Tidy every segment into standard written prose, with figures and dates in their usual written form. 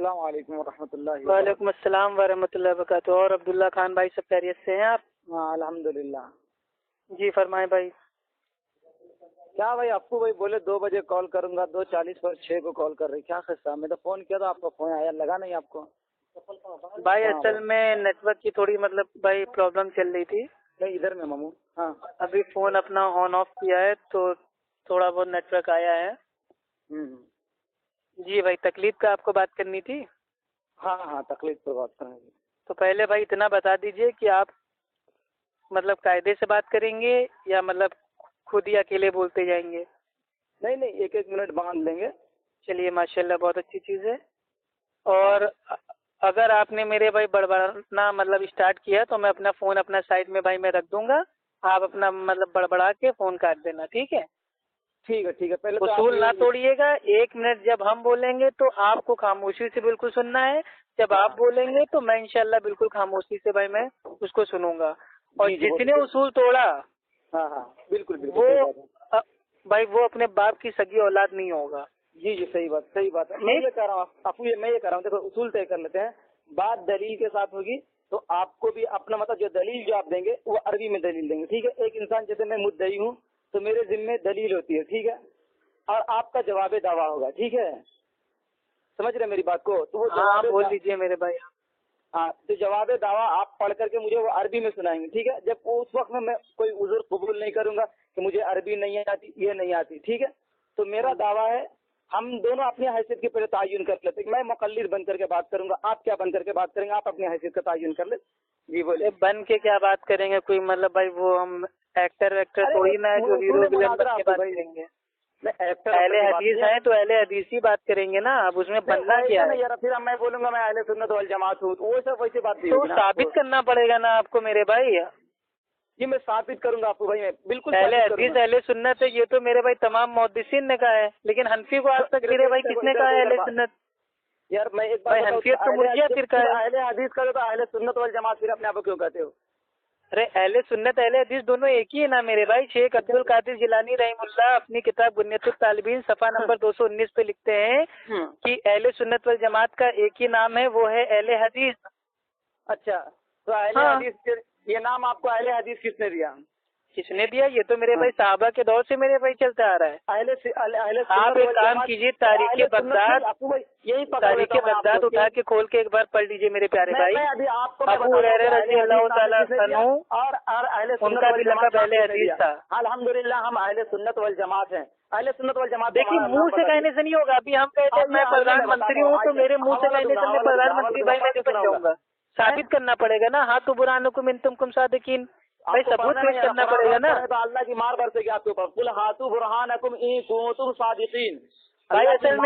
السلام علیکم ورحمۃ اللہ. وعلیکم السلام ورحمۃ اللہ وبرکاتہ. اور عبداللہ خان بھائی سب خیریت سے ہیں آپ؟ ہاں الحمدللہ. جی فرمائیں بھائی. کیا بھائی آپ کو بھائی بولے 2 بجے کال کروں گا، 2:40 پر 6 کو کال کر رہی، کیا خستہ؟ میں تو فون کیا تھا، آپ کا فون آیا، لگا نہیں آپ کو بھائی اصل میں نیٹ ورک کی تھوڑی بھائی پرابلم چل رہی تھی. نہیں ادھر میں ماموں. ہاں ابھی فون اپنا آن آف کیا ہے تو تھوڑا بہت نیٹ ورک آیا ہے. جی بھائی تکلیف کا آپ کو بات کرنی تھی. ہاں تکلیف پر بات کریں گے. تو پہلے بھائی اتنا بتا دیجئے کہ آپ قاعدے سے بات کریں گے یا خود ہی اکیلے بولتے جائیں گے؟ نہیں 1 منٹ باندھ لیں گے. چلیے ماشاءاللہ بہت اچھی چیز ہے. اور اگر آپ نے میرے بھائی بڑبڑانا اسٹارٹ کیا تو میں اپنا فون اپنا سائڈ میں بھائی میں رکھ دوں گا. آپ اپنا بڑبڑا کے فون کاٹ دینا. ٹھیک ہے؟ ٹھیک ہے. پہلے اصول نہ توڑیے گا. 1 منٹ جب ہم بولیں گے تو آپ کو خاموشی سے بالکل سننا ہے. جب آپ بولیں گے تو میں انشاءاللہ بالکل خاموشی سے بھائی میں اس کو سنوں گا. اور جس نے اصول توڑا ہاں بالکل وہ بھائی وہ اپنے باپ کی سگی اولاد نہیں ہوگا. جی صحیح بات ہے. میں یہ کہہ رہا ہوں دیکھو اصول طے کر لیتے ہیں. بات دلیل کے ساتھ ہوگی تو آپ کو بھی اپنا جو دلیل جو آپ دیں گے وہ عربی میں دلیل دیں گے. ٹھیک ہے؟ ایک انسان جیسے میں مدعی ہوں تو میرے ذمے دلیل ہوتی ہے. ٹھیک ہے؟ اور آپ کا جواب دعویٰ ہوگا. ٹھیک ہے؟ سمجھ رہے میری بات کو؟ تو وہ بول دیجیے میرے بھائی. ہاں تو جواب دعویٰ آپ پڑھ کر کے مجھے وہ عربی میں سنائیں گے. ٹھیک ہے؟ جب اس وقت میں کوئی عذر قبول نہیں کروں گا کہ مجھے عربی نہیں آتی، یہ نہیں آتی. ٹھیک ہے؟ تو میرا دعویٰ ہے ہم دونوں اپنی حیثیت کے پہلے تعین کر لیتے ہیں. میں مقلد بن کر کے بات کروں گا، آپ کیا بن کر کے بات کریں گے؟ آپ اپنی حیثیت کا تعین کر لیں. جی بولے. بن کے کیا بات کریں گے؟ کوئی بھائی وہ ہم ایکٹر تھوڑی نہ ہے جو ہیرو ویلن بن کے بات کریں گے. اہل حدیث ہیں تو اہل حدیث ہی بات کریں گے نا. اب اس میں بننا کیا ہے یار؟ پھر میں بولوں گا میں اہل سنت والجماعت ہوں، وہ سب ویسی بات نہیں تو ہوگی. ثابت کرنا پڑے گا نا آپ کو میرے بھائی. جی میں ثابت کروں گا آپ کو بھائی. میں بالکل اہل حدیث اہل سنت ہے یہ تو میرے بھائی تمام محدثین نے کہا ہے. لیکن حنفی کو آج تک میرے بھائی کس نے کہا ہے اہل سنت؟ یار میں ایک بات حنفیت تو مرجئہ فرقہ ہے. اہل حدیث کا تو اہل سنت والجماعت پھر اپنے آپ کو کیوں کہتے ہو؟ ارے اہل سنت اہل حدیث دونوں ایک ہی ہے نا میرے بھائی. شیخ عبد القادر جیلانی رحم اللہ اپنی کتاب بنیۃ الطالبین صفحہ نمبر 219 پہ لکھتے ہیں کہ اہل سنت والجماعت کا ایک ہی نام ہے، وہ ہے اہل حدیث. اچھا تو اہل حدیث یہ نام آپ کو اہل حدیث کس نے دیا؟ کس نے دیا؟ یہ تو میرے بھائی صحابہ کے دور سے میرے بھائی چلتا آ رہا ہے. آپ ایک کام کیجیے تاریخ بغداد اٹھا کے کھول کے ایک بار پڑھ لیجیے میرے پیارے بھائی. ابو ہریرہ رضی اللہ تعالیٰ عنہ ان کا بھی لقب اہل حدیث تھا. الحمدللہ ہم اہل سنت والجماعت ہیں. اہل سنت والجماعت دیکھیے منہ سے کہنے سے نہیں ہوگا. ابھی ہم کہتے ہیں میں پردھان منتری ہوں تو میرے منہ سے کہنے سے میں پردھان منتری بھائی میں نہیں بن جاؤں گا. ثابت کرنا پڑے گا نا. ہاں تو برہانکم ان کنتم صادقین. بھائی ثبوت پیش کرنا پڑے گا نا. اللہ کی مار برسے گی آپ کے اوپر. قل ہاتوا برہانکم ان کنتم صادقین. بھائی اصل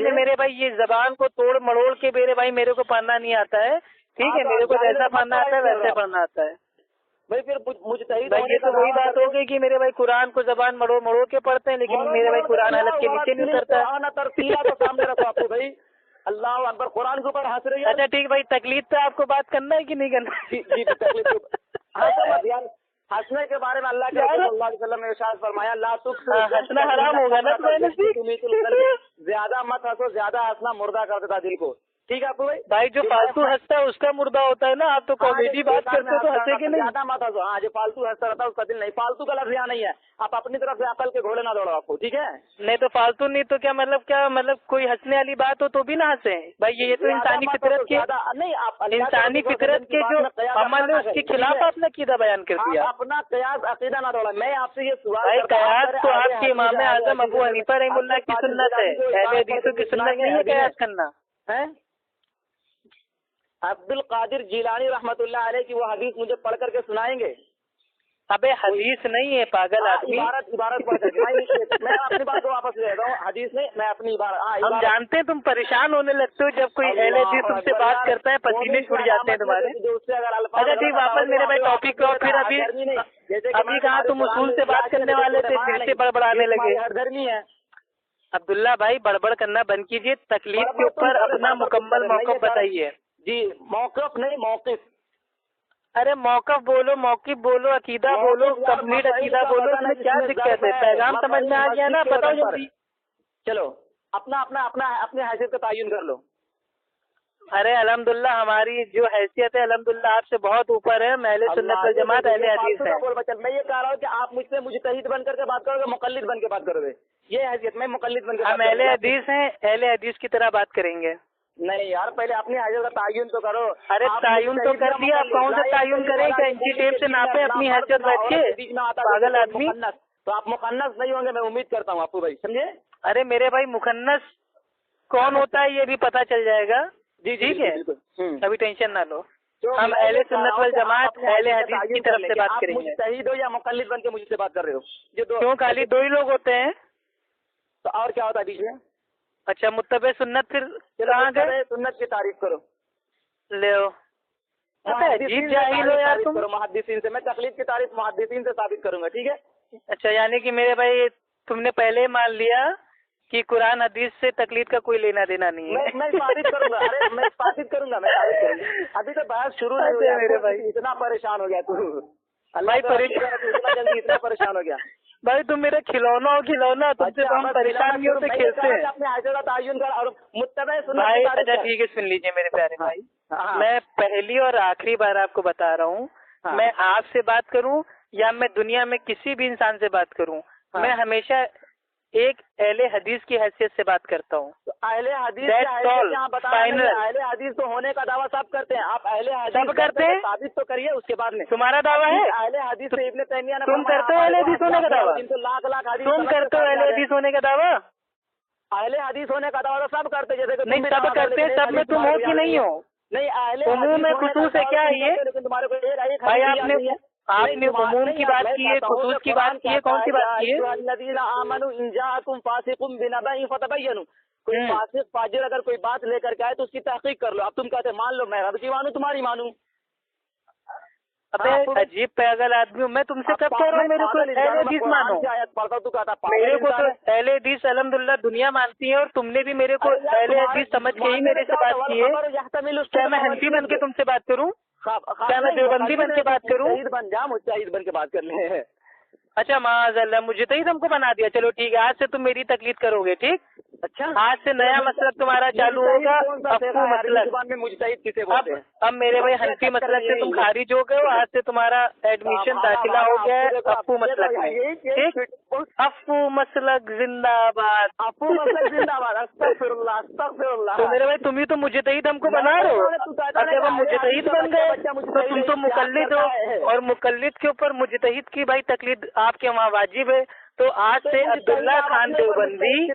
میں میرے بھائی یہ زبان کو توڑ مڑوڑ کے میرے کو پڑھنا نہیں آتا ہے. ٹھیک ہے؟ میرے کو جیسا پڑھنا آتا ہے ویسے پڑھنا آتا ہے. بھائی پھر مجتہد بھائی یہ تو وہی بات ہو گئی کہ میرے بھائی قرآن کو زبان مڑو کے پڑھتے ہیں لیکن میرے بھائی قرآن حلق کے نیچے نہیں اترتا ہے. اللہ اکبر. قرآن کے اوپر ہنس رہی ہے. اچھا ٹھیک بھائی تکلیف پہ آپ کو بات کرنا ہے کہ نہیں کرنا؟ جی تکلیف یار ہنسنے کے بارے میں اللہ کے صلی اللہ علیہ وسلم نے ارشاد فرمایا لا ہنسنا حرام ہوگا نا. زیادہ مت ہنسو، زیادہ ہنسنا مردہ کر دیتا دل کو. ٹھیک ہے آپ کو بھائی جو فالتو ہنستا ہے اس کا مردہ ہوتا ہے نا. آپ تو کامیڈی بات کرتے تو ہنسے کے نہیں. زیادہ مت ہنسو. ہاں جو فالتو ہنستا رہتا ہے اس کا دل نہیں. فالتو کا لفظ یہاں نہیں ہے. آپ اپنی طرف سے عقل کے گھوڑے نہ دوڑو آپ کو. ٹھیک ہے؟ نہیں تو فالتو نہیں تو کیا کوئی ہنسنے والی بات ہو تو بھی نہ ہنسیں بھائی. یہ تو انسانی فطرت کے انسانی فطرت کے جو عمل ہے اس کے خلاف آپ نے عقیدہ بیان کر دیا. اپنا قیاس عقیدہ نہ دوڑا. میں آپ سے یہ سوال بھائی قیاس تو آپ کے امام اعظم ابو حنیفہ رحمہ اللہ کی سنت ہے. اہل حدیثوں کی سنت نہیں ہے قیاس کرنا. عبد القادر جیلانی رحمۃ اللہ علیہ کی وہ حدیث مجھے پڑھ کر کے سنائیں گے؟ ابے حدیث نہیں ہے پاگل آدمی. عبارت پڑھ کر کے میں اپنی بات کو واپس لے رہا ہوں. حدیث نہیں، میں اپنی عبارت. ہم جانتے ہیں تم پریشان ہونے لگتے ہو جب کوئی اہل حدیث تم سے بات کرتا ہے، پسینے چھوٹ جاتے ہیں تمہارے. اچھا ٹھیک واپس میرے بھائی ٹاپک پہ. اور پھر ابھی کہاں تم اصول سے بات کرنے والے تھے پھر سے بڑبڑانے لگے. گرمی ہے عبداللہ بھائی بڑبڑ کرنا بند کیجیے. تکلیف کے اوپر اپنا مکمل موقف بتائیے. جی موقف نہیں موقف. ارے موقف بولو، موقف بولو، عقیدہ بولو، کمپلیٹ عقیدہ بولو. اس میں کیا دقت ہے؟ پیغام سمجھ میں آ گیا نا؟ بتاؤ جلدی. چلو अपनी हैसियत का तयन कर लो। अरे अल्हम्दुलिल्लाह हमारी जो हैसियत है अल्हम्दुलिल्लाह आपसे बहुत ऊपर है। अहले सुन्नत वल जमात अहले हदीस है। मैं ये कह रहा हूँ कि आप मुझसे मुजतहिद बन करके बात करोगे, मुकल्लिद बन के बात करोगे, ये हैसियत में मुकल्लिद बन के। हम अहले हदीस हैं, अहले हदीस की तरह बात करेंगे। नहीं यार, पहले अपनी हैसियत का तयन तो करो। अरे तयन तो कर दिया, आप कौन सा तयन करें? क्या इंची टेप से नापे अपनी हैसियत बैठ के? पागल आदमी। तो आप मुखन्नस नहीं होंगे, मैं उम्मीद करता हूँ आपको भाई, समझे? अरे मेरे भाई मुखन्नस कौन होता है ये भी पता चल जाएगा। जी ठीक है, अभी टेंशन ना लो। तो हम अहले सुन्नत वल जमात अहले हदीस की तरफ से बात करेंगे। मुजतहिद हो या मुकल्लिद बन के मुझसे बात कर रहे हो? क्यों खाली दो ही लोग होते हैं? तो और क्या होता है बीच में? अच्छा मुत्तबे सुन्नत फिर कहाँ गए? सुन्नत की तारीफ करो, ले अजीब जाहिल हो यार तुम। मुहद्दिसीन से। मैं तकलीद की तारीफ मुहद्दिसीन से साबित करूंगा, ठीक है? अच्छा यानी कि मेरे भाई तुमने पहले ही मान लिया कि कुरान हदीस से तकलीद का कोई लेना देना नहीं है। मैं साबित करूंगा। अरे मैं साबित करूंगा, मैं साबित करूंगा। अभी तो बहस शुरू नहीं हुई मेरे भाई। इतना परेशान हो गया तू। भाई इतना जल्दी इतना परेशान हो गया भाई? तुम मेरा खिलौना हो, खिलौना तुमसे तो हम परेशान नहीं होते, खेलते हैं। अपने हैसियत का तयन कर और मुत्तबे सुन्नत भाई। की तारीफ अच्छा कर। ठीक है, सुन लीजिए मेरे प्यारे भाई। हाँ। मैं पहली और आखिरी बार आपको बता रहा हूँ, हाँ। मैं आपसे बात करूं या मैं दुनिया में किसी भी इंसान से बात करूं, मैं हमेशा एक अहले हदीस की हैसियत से बात करता हूँ। तो अहले हदीस फाइनल। अहले हदीस तो होने का दावा सब करते हैं। आप अहले हदीस सब करते हैं, साबित तो करिए उसके बाद में। तुम्हारा दावा है अहले हदीस से इब्ने तैमिया ने तुम करते हो अहले हदीस होने का दावा? लाख लाख हदीस तुम करते हो अहले हदीस होने का दावा? अहले हदीस होने का दावा तो सब करते, जैसे नहीं सब करते, सब में तुम हो कि नहीं हो? नहीं अहले उमूम में खुसूस है क्या ये? लेकिन तुम्हारे को भाई आपने उमूम की बात की है, खुसूस की बात की है, कौन सी बात की है? कोई फासिक फाजिर अगर कोई बात लेकर के आए तो उसकी तहकीक कर लो। अब तुम कहते मान लो मैं रब की मानू, तुम्हारी मानू। अबे अजीब पागल आदमी हूँ मैं। तुमसे कब कह रहा हूँ मेरे को अहले हदीस मानो? मेरे को तो अहले हदीस अल्हम्दुलिल्लाह दुनिया मानती है, और तुमने भी मेरे को अहले हदीस समझ के ही मेरे से बात की है। क्या मैं हनफी बन के तुमसे बात करूँ? क्या मैं देवबंदी बन के बात करूँ? बन जा, मुजतहिद बन के बात कर ले। अच्छा माज़अल्लाह, मुजतहिद हमको बना दिया। चलो ठीक है, आज से तुम मेरी तकलीद करोगे, ठीक? अच्छा, आज से नया मसलक तुम्हारा चालू होगा। अफ़्फ़ू मसलक। मुजतहिद किसे बोलते हैं? अब मेरे भाई हनफी मसलक से तुम खारिज हो गए हो। आज से तुम्हारा एडमिशन दाखिला हो गया है अफ़्फ़ू मसलक में, ठीक? अफ़्फ़ू मसलक जिंदाबाद, अफ़्फ़ू मसलक जिंदाबाद। अस्तगफिरुल्लाह, अस्तगफिरुल्लाह। तो मेरे भाई तुम ही तो मुजतहिद हमको बना रहे हो। अब जब हम मुजतहिद बन गए तो तुम तो मुकल्लिद हो, और मुकल्लिद के ऊपर मुजतहिद की भाई तकलीद आपके वहाँ वाजिब है। तो आज से अब्दुल्ला खान देवबंदी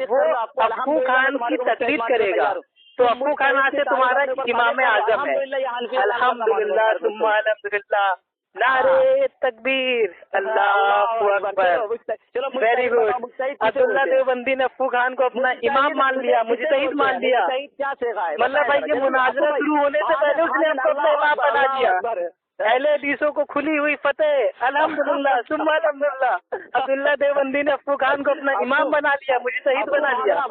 वो अफ़्फ़ू खान की तकलीद करेगा। तो अफ़्फ़ू खान आज से तुम्हारा इमाम आज़म है। अल्हम्दुलिल्लाह सुम्मा अल्हम्दुलिल्लाह, नारे तकबीर, अल्लाहु अकबर। Very good. अब्दुल्ला देवबंदी ने अफ़्फ़ू खान को अपना इमाम मान लिया, मुजतहिद मान लिया। मतलब भाई ये मुनाजरा शुरू होने से पहले उसने हमको अपना इमाम बना दिया। अहले हदीसों को खुली हुई फतेह, अल्हम्दुलिल्लाह सुम्मा अल्हम्दुलिल्लाह। अब्दुल्ला देवबंदी ने अफ़्फ़ू खान को अपना इमाम बना लिया, मुजतहिद बना लिया।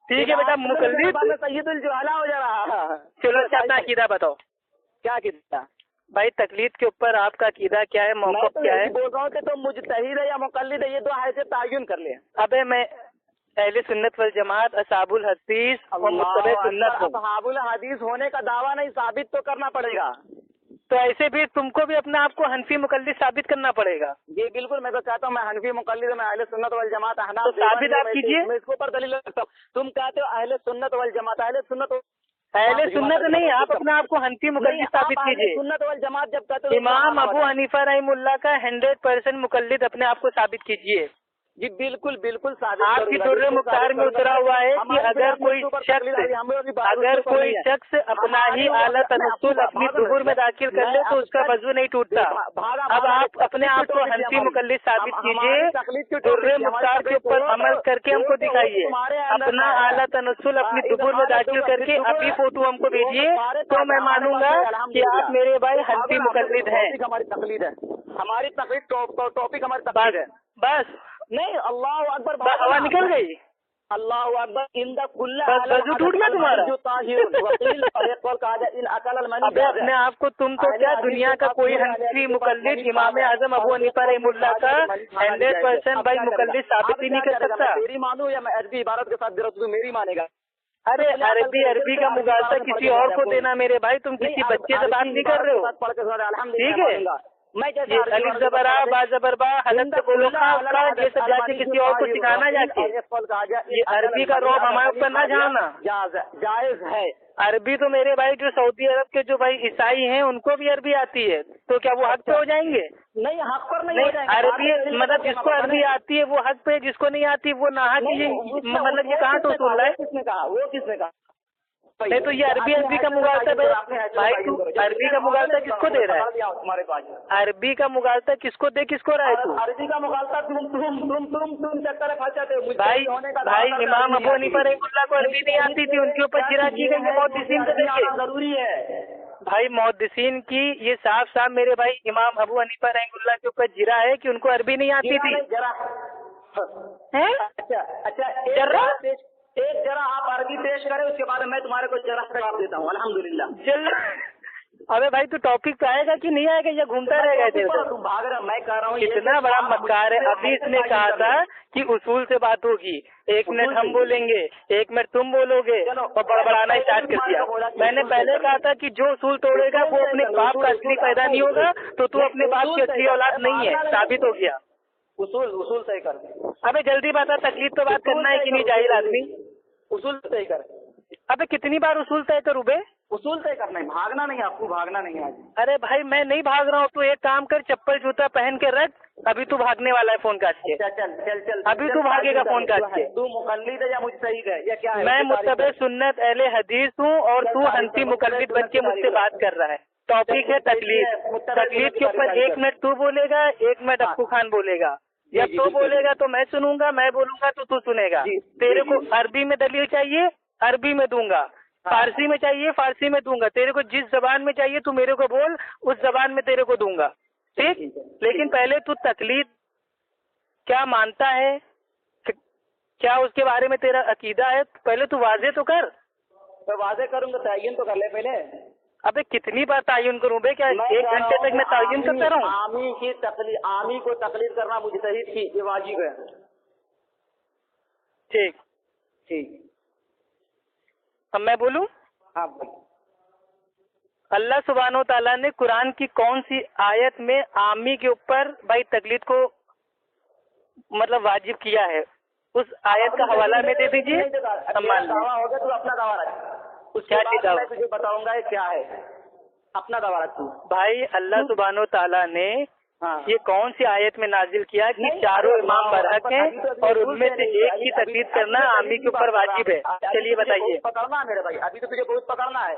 ठीक है बेटा, मुकल्लिद सैयदुल जुहाला हो जा रहा। चलो अच्छा अपना अकीदा बताओ। क्या अकीदा भाई? तकलीद के ऊपर आपका अकीदा क्या है, मौक़िफ़ क्या है? बोल रहा हूँ कि तुम मुजतहिद है या मुकल्लिद है, ये दो हैसियत तयन कर ले। अबे मैं अहले सुन्नत वल जमात असहाबुल हदीस और मुत्तबे सुन्नत हूँ। असहाबुल हदीस होने का दावा नहीं, साबित तो करना पड़ेगा। तो ऐसे भी तुमको भी अपने आप को हनफी मुकल्लिद साबित करना पड़ेगा। जी बिल्कुल, मैं तो चाहता हूँ मैं हनफी मुकल्लिद, मैं अहले सुन्नत वल जमात अहनाफ। तो साबित आप कीजिए। मैं इसके ऊपर दलील रखता हूँ। तुम कहते हो अहले सुन्नत वल जमात, अहले सुन्नत नहीं, आप अपने आप को हनफी मुकल्लिद साबित कीजिए। सुन्नत वल जमात जब कहते हो इमाम अबू हनीफा रहमुल्लाह का 100% मुकल्लिद अपने आप को साबित कीजिए। जी बिल्कुल बिल्कुल साबित आपकी दुर्र मुख्तार में उतरा हुआ है कि अगर कोई शख्स अपना ही आला तनस्सुल अपनी दुबुर में दाखिल कर ले तो उसका वजू नहीं टूटता। अब आप अपने आप को हनफी मुकल्लिद साबित कीजिए, दुर्र मुख्तार के ऊपर अमल करके हमको दिखाइए। अपना आला तनस्सुल अपनी दुबुर में दाखिल करके अभी फोटो हमको भेजिए, तो मैं मानूंगा कि आप मेरे भाई हनफी मुकल्लिद हैं। हमारी तकलीद है, हमारी तकलीद टॉपिक हमारी तकलीद है। बस नहीं, अल्लाह अकबर। हवा निकल गई। अल्लाह अकबर इन द कुल्ला बस वजू टूट गया तुम्हारा। अबे अपने आप को तुम तो क्या दुनिया का कोई हनफी मुकल्लिद इमाम आजम अबू हनीफा रहमुल्लाह का 100% भाई मुकल्लिद साबित ही नहीं कर सकता। मेरी मानू या मैं अरबी इबारत के साथ दे रहा हूँ, तू मेरी मानेगा? अरे अरबी का मुगालता किसी और को देना मेरे भाई, तुम किसी बच्चे से बात नहीं कर रहे हो, ठीक है? मैं ये अलिफ जबर आ बा जबर बा हलत बोलो का ये सब जाके किसी और को सिखाना जाके, ये अरबी का रौब हमारे ऊपर ना झाड़ना। जायज है। अरबी तो मेरे भाई जो सऊदी अरब के जो भाई ईसाई हैं उनको भी अरबी आती है, तो क्या वो हक पे हो जाएंगे? नहीं, हक पर नहीं हो जाएंगे। अरबी मतलब जिसको अरबी आती है वो हक पे, जिसको नहीं आती वो ना हक। ये मतलब ये कहाँ तो सुन रहा है? किसने कहा? वो किसने कहा? नहीं तो ये अरबी का मुगालता भाई तू अरबी का मुगालता किसको दे रहा है? तुम्हारे पास अरबी का मुगालता किसको किसको रहा है तू? अरबी का मुगालता तुम चक्कर फंस जाते हो। भाई इमाम अबू हनीफा रहमुल्लाह को अरबी नहीं आती थी, उनके ऊपर जिरा की गई है मुहद्दिसीन को देखे। जरूरी है भाई मुहद्दिसीन की ये साफ साफ मेरे भाई इमाम अबू हनीफा रहमुल्लाह के ऊपर जिरा है कि उनको अरबी नहीं आती थी। अच्छा एक जरा आप अरबी पेश करें, उसके बाद मैं तुम्हारे को जरा जवाब देता हूँ। अल्हम्दुलिल्लाह। अबे भाई तू टॉपिक पे आएगा कि नहीं आएगा या घूमता रहेगा इधर? तू भाग रहा, मैं कह रहा हूँ कितना बड़ा मक्कार है। अभी इसने कहा था कि उसूल से बात होगी, 1 मिनट हम बोलेंगे, 1 मिनट तुम बोलोगे और बड़बड़ाना स्टार्ट कर दिया। मैंने पहले कहा था कि जो उसूल तोड़ेगा वो अपने बाप का असली पैदा नहीं होगा, तो तू अपने बाप की असली औलाद नहीं है, साबित हो गया। उसूल तय कर। अबे जल्दी बता, तकलीफ तो बात करना है कि नहीं जाहिल आदमी? उसूल तय कर। अबे कितनी बार उसूल तय करूँ बे? उसूल तय करना है, भागना नहीं, आपको भागना नहीं है आज। अरे भाई मैं नहीं भाग रहा हूँ, तू एक काम कर, चप्पल जूता पहन के रख, अभी तू भागने वाला है फोन काट के। चल अभी तू भागेगा फोन काट के। तू मुकल्लिद है या मुज्तहिद है या क्या है? मैं मुत्तबे सुन्नत अहले हदीस हूँ और तू हनफी मुकल्लिद बन के मुझसे बात कर रहा है। टॉपिक है तकलीद। तकलीद के ऊपर 1 मिनट तू बोलेगा, 1 मिनट अब्बू खान बोलेगा। जब तू बोलेगा तो मैं सुनूंगा, मैं बोलूंगा तो तू सुनेगा। तेरे को अरबी में दलील चाहिए, अरबी में दूंगा। फारसी में चाहिए, फारसी में दूंगा। तेरे को जिस जबान में चाहिए तू मेरे को बोल, उस जबान में तेरे को दूंगा, ठीक? लेकिन पहले तू तकलीद क्या मानता है, क्या उसके बारे में तेरा अकीदा है, पहले तू वाजे तो कर। मैं वाजे करूंगा, तयन तो कर ले पहले। अबे कितनी बार तायुन करूं बे? क्या 1 घंटे तक मैं तायुन करता रहूं? आमी को तकलीद करना मुज्तहिद की ये वाजिब है। ठीक। अब मैं बोलूं? हाँ। अल्लाह सुब्हानो ताला ने कुरान की कौन सी आयत में आमी के ऊपर भाई तकलीद को मतलब वाजिब किया है, उस आयत का हवाला में दे दीजिए। दावा होगा तो अपना दावा रख, उसके बाद मैं तुझे बताऊंगा क्या है। अपना दावा रख तू। भाई अल्लाह सुब्हानो ताला ने ये कौन सी आयत में नाजिल किया कि चारों इमाम बरहक हैं और उनमें से एक की तकलीद करना आमी के ऊपर वाजिब है? चलिए बताइए। पकड़ना है मेरे भाई, अभी तो तुझे बहुत पकड़ना है।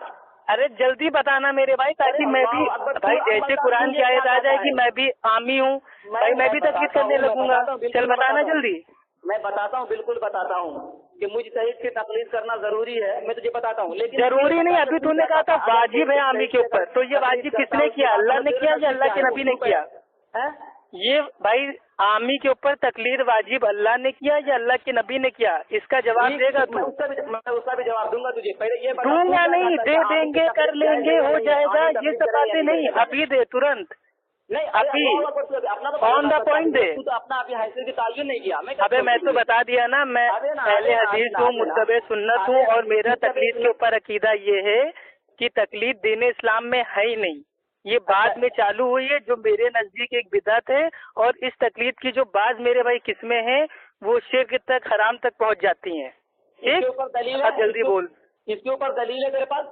अरे जल्दी बताना मेरे भाई, ताकि मैं भी भाई जैसे कुरान की आयत आ जाएगी मैं भी आमी हूँ भाई, मैं भी तकलीद करने लगूंगा। चल बताना जल्दी। मैं बताता हूँ, बिल्कुल बताता हूँ कि मुज्तहिद की तकलीद करना जरूरी है। मैं तुझे बताता हूँ, लेकिन जरूरी नहीं। अभी तूने कहा था वाजिब है आमी के ऊपर, तो ये वाजिब किसने किया? अल्लाह ने किया या अल्लाह के नबी ने किया? ये भाई आमी के ऊपर तकलीद वाजिब अल्लाह ने किया या अल्लाह के नबी ने किया? इसका जवाब देगा तू? मैं उसका भी जवाब दूंगा तुझे। पहले ये दूंगा नहीं, दे देंगे, कर लेंगे, हो जाएगा, ये सब बातें नहीं। अभी दे, तुरंत नहीं, अभी ऑन द पॉइंट दे। तू तो अपना अभी हैसियत की तायुन नहीं किया। अबे मैं तो बता दिया ना, मैं अहले हदीस हूँ, मुत्तबे सुन्नत हूँ और मेरा तकलीद के ऊपर अकीदा ये है कि तकलीद दीन इस्लाम में है ही नहीं। ये बाद में चालू हुई है, जो मेरे नजदीक एक बिदअत है, और इस तकलीद की जो बाज मेरे भाई किस्में हैं वो शिर्क तक, हराम तक पहुंच जाती हैं। इसके ऊपर दलील है? जल्दी बोल। इसके ऊपर दलील है तेरे पास?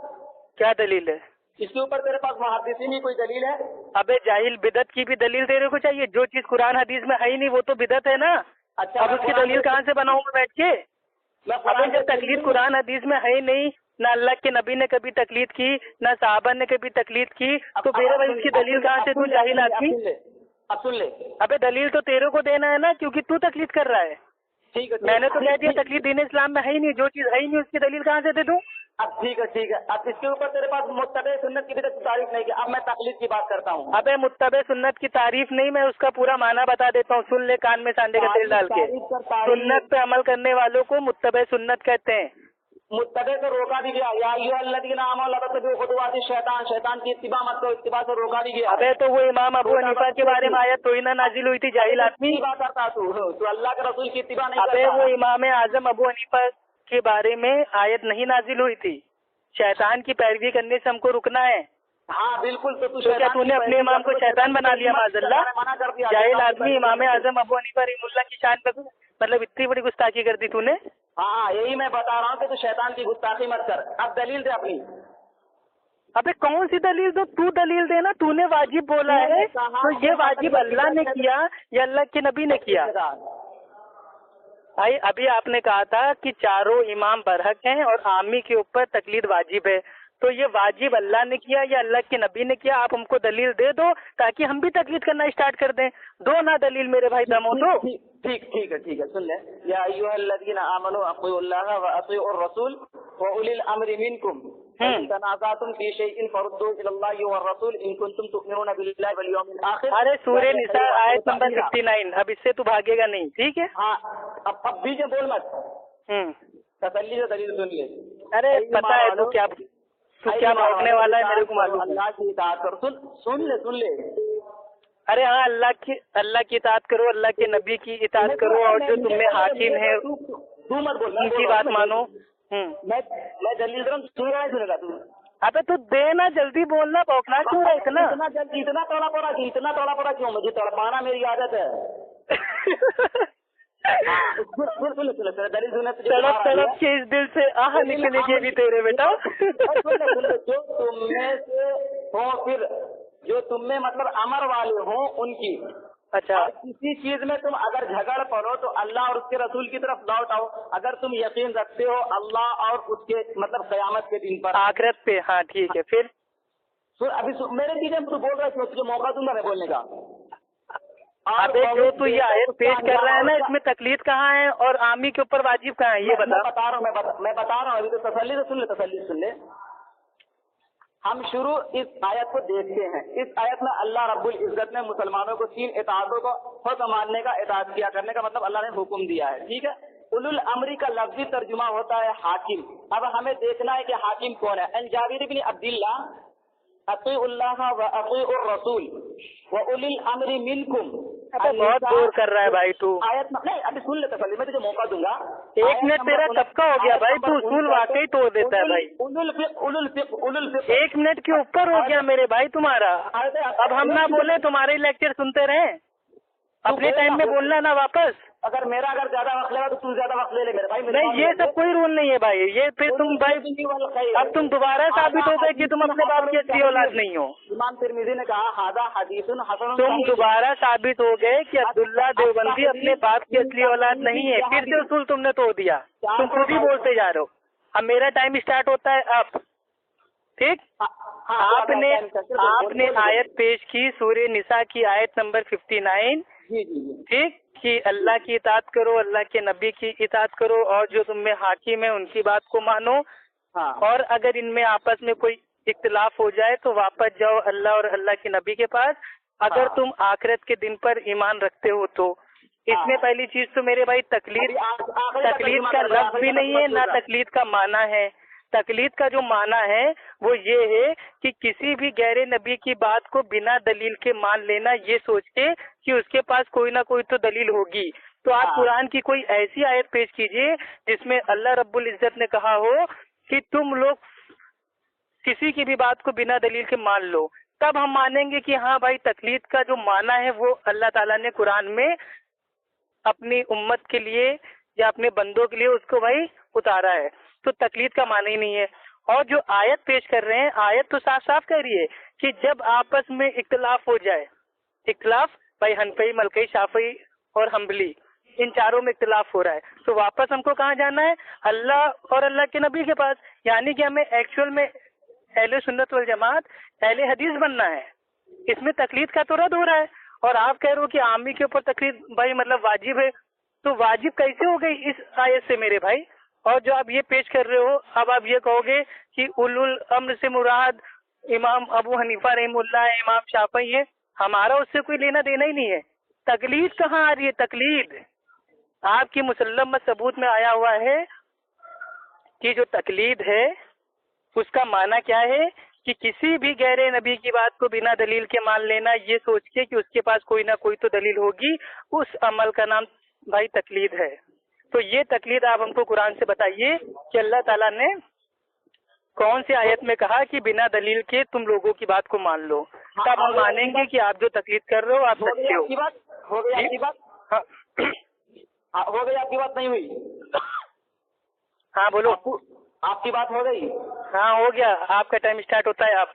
क्या दलील है इसके ऊपर? तेरे पास मुहद्दिसीन की कोई दलील है? अबे जाहिल, बिदअत की भी दलील तेरे को चाहिए? जो चीज कुरान हदीस में है ही नहीं वो तो बिदअत है ना। अच्छा, अब उसकी दलील कहाँ से बनाऊं मैं बैठ के? अबे जब तकलीद कुरान हदीस में है ही नहीं, ना अल्लाह के नबी ने कभी तकलीद की, ना साहबा ने कभी तकलीद की, तो मेरे भाई उसकी दलील कहाँ से? तू जाहिल आदमी। अब सुन ले। अबे दलील तो तेरे को देना है ना, क्योंकि तू तकलीद कर रहा है। ठीक है, मैंने तो कह दिया तकलीद दीन इस्लाम में है ही नहीं, जो चीज है ही नहीं उसकी दलील कहाँ से दे दूं? अब ठीक है, अब इसके ऊपर तेरे पास मुत्तबे सुन्नत की भी तक तारीफ नहीं की। अब मैं तकलीद की बात करता हूँ। अबे मुत्तबे सुन्नत की तारीफ नहीं, मैं उसका पूरा माना बता देता हूँ, सुन ले कान में सांडे का तेल डाल के। सुन्नत पे अमल करने वालों को मुत्तबे सुन्नत कहते हैं। मुत्तबे से रोका भी गया, या अय्युहल्लज़ीना आमनू खुतुवाति शैतान, शैतान की इत्तिबा मत करो, इत्तिबा से रोका भी गया। अबे तो वो इमाम अबू हनीफा के बारे में आयत तो ही ना नाजिल हुई थी, जाहिल आदमी। बात करता तू अल्लाह के रसूल की इत्तिबा नहीं अबे करता। वो इमाम आजम अबू हनीफा के बारे में आयत नहीं नाजिल हुई थी, शैतान की पैरवी करने से हमको रुकना है। हाँ बिल्कुल। तो क्या तूने अपने इमाम को शैतान बना लिया माज़अल्लाह? मना कर दिया। जाहिल आदमी, इमाम आजम अबू हनीफा रहमतुल्लाह की शान पे मतलब इतनी बड़ी गुस्ताखी कर दी तूने। हाँ यही मैं बता रहा हूँ कि तू शैतान की गुस्ताखी मत कर। अब दलील दे अपनी। अबे कौन सी दलील दो? तू दलील देना, तूने वाजिब बोला है तो ये वाजिब अल्लाह ने किया या अल्लाह के नबी ने किया? भाई अभी आपने कहा था कि चारों इमाम बरहक हैं और आमी के ऊपर तकलीद वाजिब है, तो ये वाजिब अल्लाह ने किया या अल्लाह के नबी ने किया? आप हमको दलील दे दो ताकि हम भी तकलीद करना स्टार्ट कर दें। दो ना दलील मेरे भाई, दम हो तो। ठीक है सुन ले। या अय्युहल्लज़ीना आमनू अतिउल्लाह व अतिउर रसूल व उलिल अम्रि मिनकुम इन तनाज़अतुम फी शैइन फरुद्दू इलल्लाहि व रसूल इन कुंतुम तु'मिनूना बिल्लाहि वल यawmil आखिर। अरे सूरह निसा आयत नंबर 59, अब इससे तू भागेगा नहीं, ठीक है? हाँ अब बीच में बोल मत। तसल्ली से दलील सुन ले। अरे पता है तू क्या भौंकने वाला है, मेरे को मालूम। अल्लाह की इताअत करो। सुन ले। अरे हाँ, अल्लाह की इताअत करो, अल्लाह के नबी की इताअत करो, और जो तुम में हाकिम है तू मत बोल, उनकी बात मानो। मैं दलील सुनेगा तू। अबे तू देना, जल्दी बोलना, भौंकना क्यों है इतना? इतना तोड़ा पड़ा क्यों? मुझे तड़पाना मेरी आदत है। दलील सुने। तड़प के इस दिल से आह निकलेगी भी तेरे बेटा। जो तुम में से हो, फिर जो तुम में मतलब अमर वाले हो उनकी। अच्छा, किसी चीज में तुम अगर झगड़ पड़ो तो अल्लाह और उसके रसूल की तरफ लौट आओ। अगर तुम यकीन रखते हो अल्लाह और उसके मतलब क़यामत के दिन पर, आखिरत पे, हाँ ठीक है। फिर अभी मेरे चीजें तू बोल रहा है, तुझे मौका दूंगा मैं बोलने का। अबे जो तू ये आयत पेश कर रहा है ना, इसमें तकलीद कहाँ है और आमी के ऊपर वाजिब कहाँ है, ये बता। मैं बता रहा हूँ अभी तो तसल्ली से सुन ले। हम शुरू इस आयत को देखते हैं। इस आयत में अल्लाह रब्बुल इज्जत ने मुसलमानों को 3 इताअतों को खुद मानने का, इताअत किया करने का मतलब अल्लाह ने हुक्म दिया है, ठीक है। उलुल अमरी का लफ्जी तर्जुमा होता है हाकिम। अब हमें देखना है कि हाकिम कौन है। अन जाबिर इब्न अब्दुल्लाह अतीउल्लाह व अतीउर रसूल व उलिल अमरी मिनकुम। बहुत दूर कर रहा है भाई तू। आयत नहीं, अभी सुन ले पहले, मैं तुझे मौका दूंगा। 1 मिनट तेरा कब का हो गया भाई? तू उसूल वाकई तोड़ देता है भाई। उलुल 1 मिनट के ऊपर हो गया मेरे भाई तुम्हारा। अब हम ना बोले, तुम्हारे लेक्चर सुनते रहे। अपने टाइम में बोलना ना वापस। अगर ज्यादा वक्त लेगा तो तू ज्यादा वक्त ले ले मेरे भाई। नहीं, ये सब कोई रूल नहीं है भाई। ये फिर तुम भाई अब तुम दोबारा साबित हो गए कि तुम अपने बाप की असली औलाद नहीं हो। इमाम तिरमिज़ी ने कहा हादा हदीसुन हसन। तुम दोबारा साबित हो गए कि अब्दुल्ला देवबंदी अपने बाप की असली औलाद नहीं है। फिर से उसूल तुमने तोड़ दिया, तुम खुद ही बोलते जा रहे हो। अब मेरा टाइम स्टार्ट होता है अब, ठीक? आपने आयत पेश की सूरह निसा की आयत नंबर 59, ठीक, कि अल्लाह की इताअत करो, अल्लाह के नबी की इताअत करो, और जो तुम में हाकिम है उनकी बात को मानो। और अगर इनमें आपस में कोई इख्तिलाफ हो जाए तो वापस जाओ अल्लाह और अल्लाह के नबी के पास, अगर तुम आखिरत के दिन पर ईमान रखते हो तो। इसमें पहली चीज तो मेरे भाई तकलीद का लफ्ज़ भी नहीं है, ना तकलीद का माना है। तकलीद का जो माना है वो ये है कि किसी भी गैर नबी की बात को बिना दलील के मान लेना, ये सोच के कि उसके पास कोई ना कोई तो दलील होगी। तो आप कुरान की कोई ऐसी आयत पेश कीजिए जिसमें अल्लाह रब्बुल इज्जत ने कहा हो कि तुम लोग किसी की भी बात को बिना दलील के मान लो, तब हम मानेंगे कि हाँ भाई तकलीद का जो माना है वो अल्लाह ताला ने कुरान में अपनी उम्मत के लिए या अपने बंदों के लिए उसको भाई उतारा है। तो तकलीद का माना ही नहीं है। और जो आयत पेश कर रहे हैं, आयत तो साफ साफ कह रही है कि जब आपस में इख्तिलाफ हो जाए, इख्तिलाफ भाई हनफी, मलकई, शाफी और हम्बली, इन चारों में इख्तिलाफ हो रहा है, तो वापस हमको कहाँ जाना है? अल्लाह और अल्लाह के नबी के पास। यानी कि हमें एक्चुअल में अहले सुन्नत वल जमात, अहले हदीस बनना है। इसमें तकलीद का तो रद्द हो रहा है। और आप कह रहे हो कि आमी के ऊपर तकलीद भाई मतलब वाजिब है, तो वाजिब कैसे हो गई इस आयत से मेरे भाई? और जो आप ये पेश कर रहे हो, अब आप ये कहोगे कि उलुल अम्र से मुराद इमाम अबू हनीफा रहमुल्लाह है, इमाम शाफी है। हमारा उससे कोई लेना देना ही नहीं है। तकलीद कहाँ आ रही है? तकलीद आपकी मुसल्लम सबूत में आया हुआ है कि जो तकलीद है उसका माना क्या है कि किसी भी गैर नबी की बात को बिना दलील के मान लेना, ये सोच के कि उसके पास कोई ना कोई तो दलील होगी, उस अमल का नाम भाई तकलीद है। तो ये तकलीद आप हमको कुरान से बताइए कि अल्लाह ताला ने कौन सी आयत में कहा कि बिना दलील के तुम लोगों की बात को मान लो, तब हम मानेंगे कि आप जो तकलीद कर रहे हो आप सच्चे हो। हो गई आपकी बात? हाँ, हो गई आपकी बात? नहीं हुई? हाँ बोलो। आपकी बात हो गई? हाँ हो गया, आपका टाइम स्टार्ट होता है। आप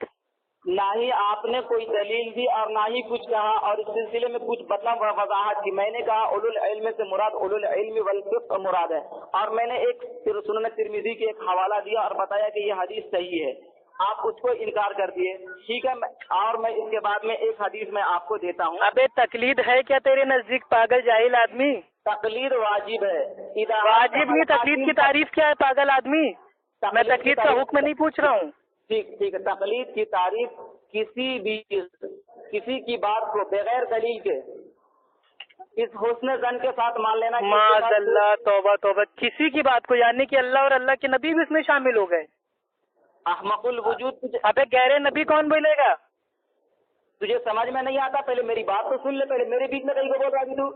ना ही आपने कोई दलील दी और ना ही कुछ कहा, और इस सिलसिले में कुछ मतलब वजाहत की। मैंने कहा उलुल इल्म से मुराद उलुल इल्म वल फिक़्ह मुराद है, और मैंने एक सुनन तिरमिज़ी के एक हवाला दिया और बताया कि ये हदीस सही है। आप उसको इनकार कर दिए, ठीक है। और मैं इसके बाद में एक हदीस मैं आपको देता हूँ। अबे तकलीद है क्या तेरे नजदीक, पागल जाहिल आदमी? तकलीद वाजिब है। वाजिब नहीं, तकलीद की तारीफ क्या है पागल आदमी? मैं तकलीद का हुक्म नहीं पूछ रहा हूँ। ठीक ठीक है। तकलीद की तारीफ किसी की बात को बगैर दलील के इस हुस्न ज़न के साथ मान लेना। माज़अल्लाह, तौबा तौबा। किसी की बात को, यानी कि अल्लाह और अल्लाह के नबी भी इसमें शामिल हो गए। अहमकुल वजूद। अबे गैर नबी कौन बोलेगा? तुझे समझ में नहीं आता? पहले मेरी बात तो सुन ले। पहले मेरे बीच में कहीं को बोल रहा तू?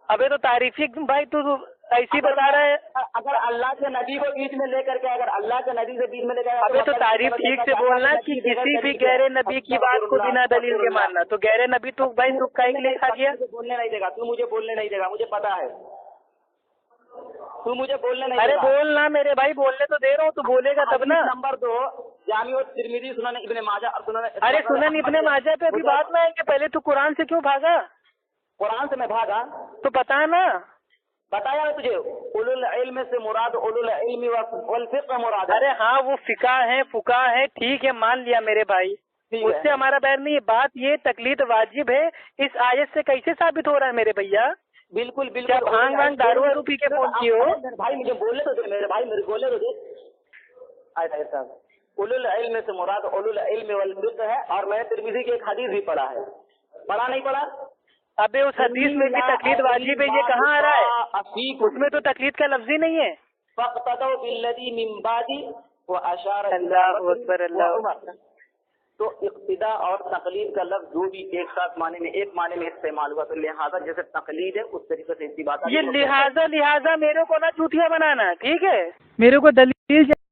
अबे तो तारीफी भाई, तू ऐसी बता रहा है। अगर अल्लाह के नबी को बीच में लेकर के, अगर अल्लाह के नबी से बीच में लेकर, अबे तो तारीफ ठीक से बोलना कि किसी भी गैर नबी की बात को बिना दलील के मानना। तो गैर नबी तो भाई तू कहीं के लिए खा गया? बोलने नहीं देगा तू, मुझे बोलने नहीं देगा, मुझे पता है। तू मुझे बोलने नहीं अरे देगा। बोलना मेरे भाई, बोलने तो दे रहा हूँ, तू बोलेगा तब ना। नंबर 2 जामिउ तिरमिज़ी सुनन इब्ने माजा और सुनन। अरे सुनन इब्ने माजा पे अभी बात में आएंगे, पहले तू कुरान से क्यों भागा? कुरान से मैं भागा? तो बता ना। बताया है तुझे, उलुल इल्म से मुराद उलुल इल्म वल फिक़्ह मुराद है। अरे हाँ, वो फिका है, फुका है, ठीक है, मान लिया मेरे भाई, उससे हमारा बैर नहीं है। बात ये तकलीद वाजिब है, इस आयत से कैसे साबित हो रहा है मेरे भैया? बिल्कुल बिल्कुल। क्या भांग वांग दारू वारू पी के फोन की हो? भाई मुझे बोलने तो दे मेरे भाई, मेरे बोलने तो दे। ऐसा उलुल इल्म से मुराद उलुल इल्म वल फिक़्ह है, और मैंने तिरमिज़ी की एक हदीस भी पढ़ा है। पढ़ा नहीं पढ़ा? अबे उस हदीस में भी तकलीद वाजिब है, ये कहाँ आ रहा है? उसमें तो तकलीद का लफ्ज ही नहीं है। फ़क़्तदौ बिल्लज़ी मिन बादी व अशार अल्लाहु अकबर, अल्लाह। तो इक़्तिदा और तकलीद का लफ्ज जो भी एक साथ माने में, एक माने में इस्तेमाल हुआ, तो लिहाजा जैसे तकलीद है उस तरीके से इसी बात। ये लिहाजा मेरे को ना चूतिया बनाना, ठीक है? मेरे को दलील